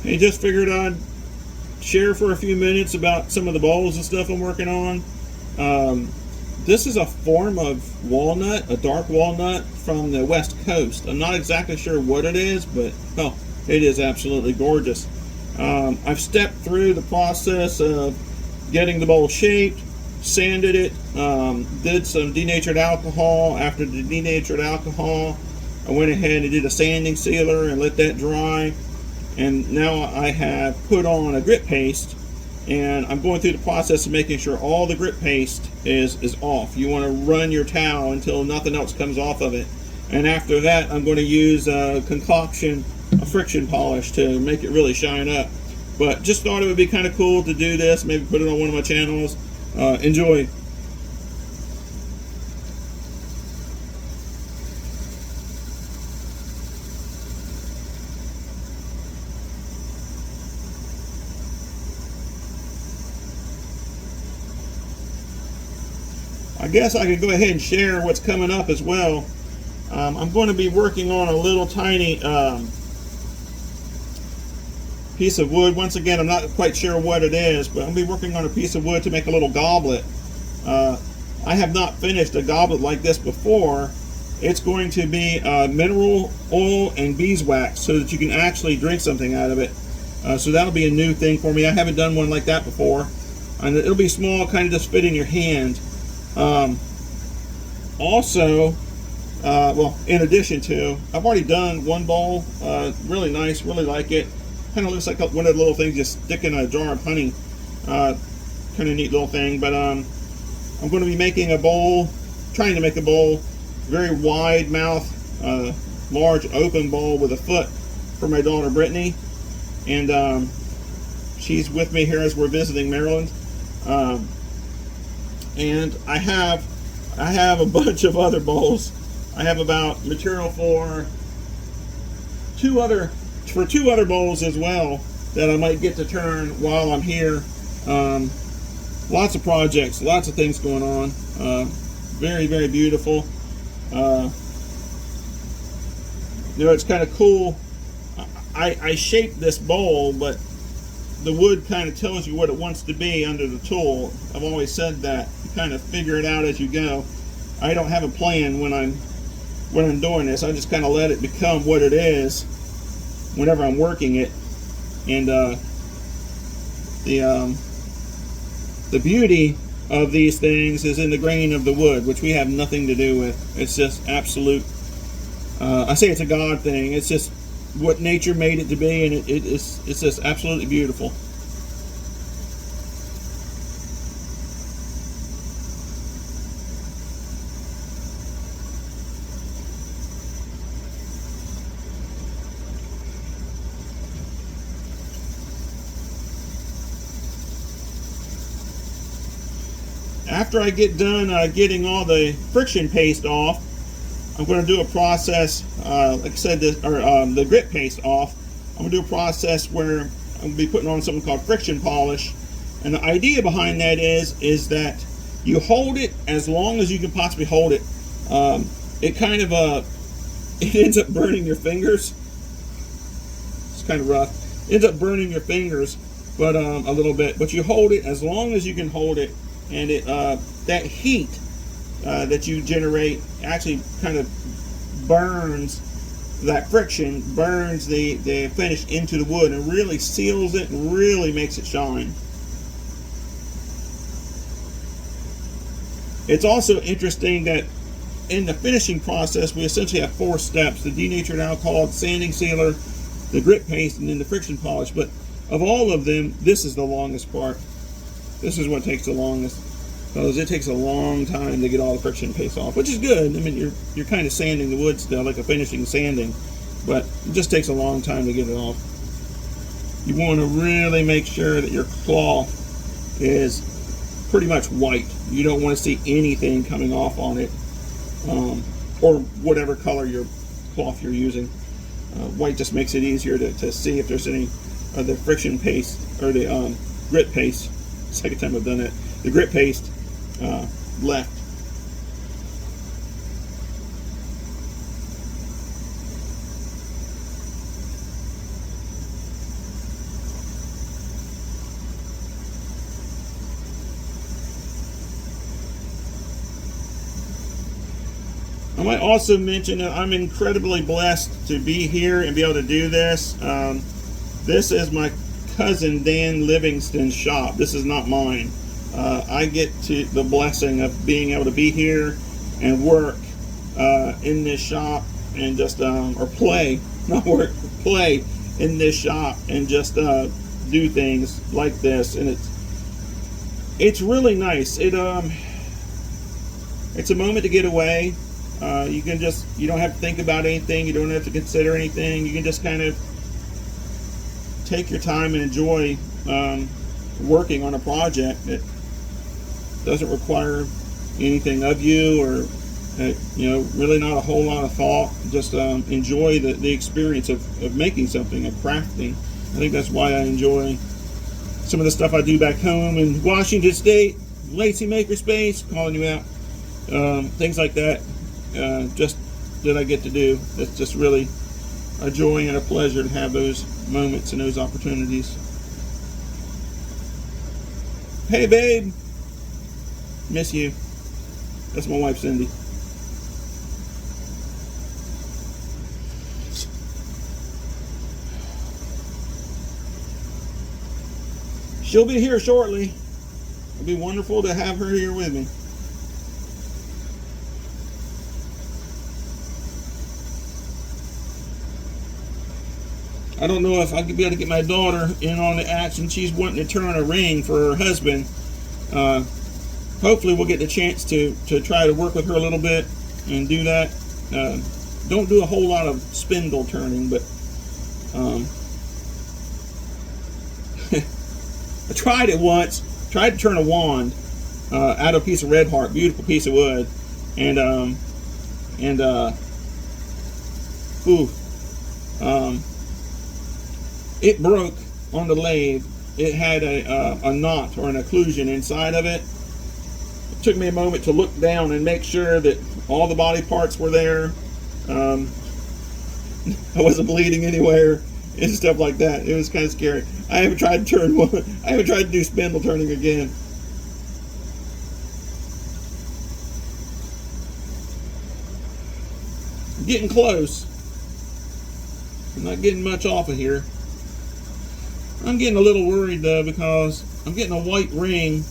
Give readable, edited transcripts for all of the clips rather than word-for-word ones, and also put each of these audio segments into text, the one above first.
Hey, just figured I'd share for a few minutes about some of the bowls and stuff I'm working on. Um, this is a form of walnut, a dark walnut from the West Coast. I'm not exactly sure what it is, but oh, it is absolutely gorgeous. I've stepped through the process of getting the bowl shaped, sanded it, did some denatured alcohol. After the denatured alcohol, I went ahead and did a sanding sealer and let that dry. And now I have put on a grit paste, and I'm going through the process of making sure all the grit paste is off. You want to run your towel until nothing else comes off of it. And after that, I'm going to use a concoction, a friction polish to make it really shine up. But just thought it would be kind of cool to do this, maybe put it on one of my channels. Enjoy. I guess I could go ahead and share what's coming up as well. I'm going to be working on a little tiny piece of wood. Once again, I'm not quite sure what it is, but I'm going to be working on a piece of wood to make a little goblet. I have not finished a goblet like this before. It's going to be mineral oil and beeswax so that you can actually drink something out of it. So that'll be a new thing for me. I haven't done one like that before. And it'll be small, kind of just fit in your hand. Also, well, in addition to, I've already done one bowl, really nice, really like it. Kind of looks like one of the little things you stick in a jar of honey. Kind of neat little thing. But I'm going to be making a bowl, trying to make a bowl, very wide mouth, large open bowl with a foot for my daughter Brittany. And she's with me here as we're visiting Maryland. And I have a bunch of other bowls. I have about material for two other bowls as well that I might get to turn while I'm here. Lots of projects, lots of things going on. Very, very beautiful. You know, it's kind of cool. I shaped this bowl, but the wood kind of tells you what it wants to be under the tool. I've always said that. You kind of figure it out as you go. I don't have a plan when I'm doing this. I just kind of let it become what it is whenever I'm working it. And the beauty of these things is in the grain of the wood, which we have nothing to do with. It's just absolute. I say it's a God thing. It's just what nature made it to be, and it's just absolutely beautiful. After I get done getting all the friction paste off, I'm going to do a process, like I said, the grit paste off. I'm going to do a process where I'm going to be putting on something called friction polish. And the idea behind that is that you hold it as long as you can possibly hold it. It kind of, it ends up burning your fingers. It's kind of rough. It ends up burning your fingers, but a little bit. But you hold it as long as you can hold it. And that heat that you generate actually kind of burns, that friction burns the finish into the wood and really seals it and really makes it shine. It's also interesting that in the finishing process we essentially have 4 steps: the denatured alcohol, the sanding sealer, the grit paste, and then the friction polish. But of all of them, this is the longest part. This is what takes the longest, because it takes a long time to get all the friction paste off, which is good. I mean, you're kind of sanding the wood still, like a finishing sanding, but it just takes a long time to get it off. You want to really make sure that your cloth is pretty much white. You don't want to see anything coming off on it, or whatever color your cloth you're using. White just makes it easier to see if there's any of the friction paste or the grit paste. Second time I've done it. The grit paste left. I might also mention that I'm incredibly blessed to be here and be able to do this. This is my cousin Dan Livingston's shop. This is not mine. I get to the blessing of being able to be here and work in this shop and just or play, not work, play in this shop and just do things like this, and it's really nice. It's a moment to get away. You don't have to think about anything. You don't have to consider anything. You can just kind of take your time and enjoy working on a project that doesn't require anything of you, or really not a whole lot of thought. Just enjoy the experience of making something, of crafting. I think that's why I enjoy some of the stuff I do back home in Washington State, Lacey Makerspace, calling you out, things like that. Just that I get to do. It's just really a joy and a pleasure to have those moments and those opportunities. Hey, babe. Miss you. That's my wife, Cindy. She'll be here shortly. It'll be wonderful to have her here with me. I don't know if I could be able to get my daughter in on the action. She's wanting to turn a ring for her husband. Hopefully we'll get the chance to try to work with her a little bit and do that. Don't do a whole lot of spindle turning, but I tried it once. Tried to turn a wand out of a piece of red heart, beautiful piece of wood, and it broke on the lathe. It had a knot or an occlusion inside of it. It took me a moment to look down and make sure that all the body parts were there. I wasn't bleeding anywhere and stuff like that. It was kind of scary. I haven't tried to turn one. I haven't tried to do spindle turning again. I'm getting close. I'm not getting much off of here. I'm getting a little worried though, because I'm getting a white ring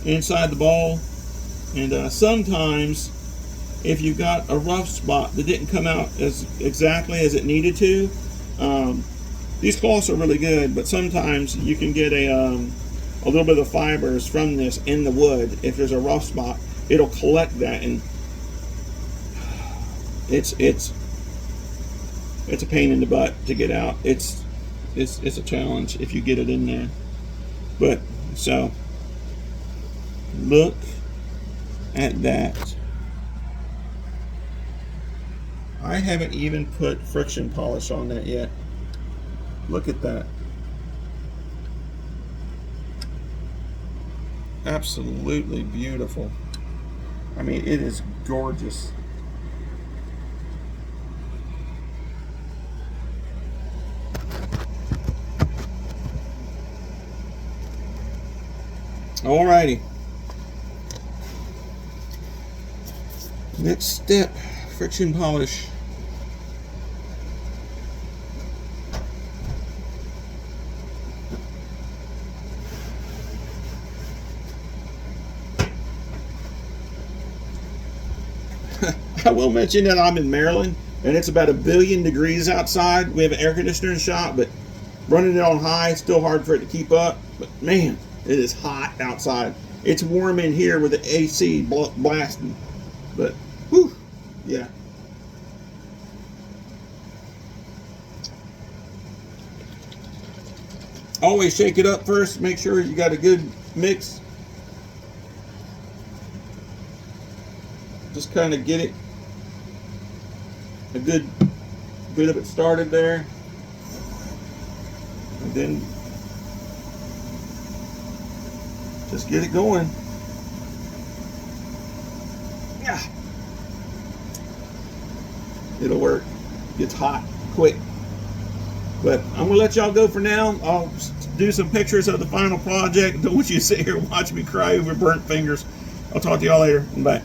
inside the ball, and sometimes if you got a rough spot that didn't come out as exactly as it needed to, these cloths are really good, but sometimes you can get a little bit of the fibers from this in the wood. If there's a rough spot, it'll collect that, and it's a pain in the butt to get out. It's a challenge if you get it in there. But so look at that. I haven't even put friction polish on that yet. Look at that. Absolutely beautiful. I mean, it is gorgeous. Alrighty. Next step, friction polish. I will mention that I'm in Maryland and it's about 1 billion degrees outside. We have an air conditioner in the shop, but running it on high, it's still hard for it to keep up. But man, it is hot outside. It's warm in here with the AC blasting. But, whew, yeah. Always shake it up first. Make sure you got a good mix. Just kind of get it a good bit of it started there. And then just get it going. Yeah. It'll work. Gets hot quick. But I'm gonna let y'all go for now. I'll do some pictures of the final project. Don't want you to sit here and watch me cry over burnt fingers. I'll talk to y'all later. Bye.